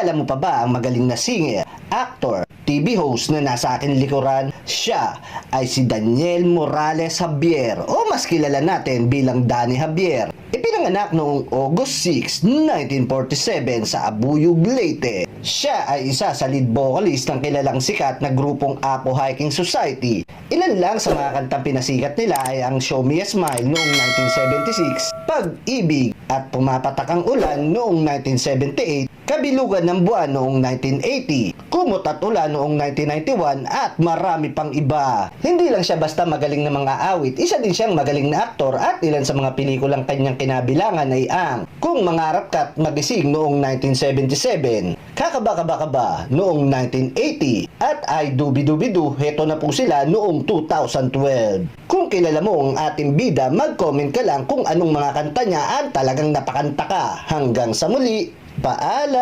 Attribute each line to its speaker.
Speaker 1: Kilala mo pa ba ang magaling na singer, actor, TV host na nasa aking likuran? Siya ay si Daniel Morales Javier o mas kilala natin bilang Danny Javier. Ipinanganak noong August 6, 1947 sa Abuyog, Leyte. Siya ay isa sa lead vocalist ng kilalang sikat na grupong Apo Hiking Society. Ilan lang sa mga kantang pinasikat nila ay ang Show Me a Smile noong 1976, Pag-ibig at Pumapatak ang Ulan noong 1978, Kabilugan ng Buwan noong 1980, Kumot at Ulan noong 1991 at marami pang iba. Hindi lang siya basta magaling na mga awit, isa din siyang magaling na aktor at ilan sa mga pelikulang kanyang kinabilangan ay ang Kung Mangarap Ka't Magising noong 1977, Kakaba noong 1980 at I Dubi-Dubi-Du, heto na po sila noong 2012. Kung kilala mo ang ating bida, mag-comment ka lang kung anong mga kanta niya at talagang napakanta ka. Hanggang sa muli, paalam!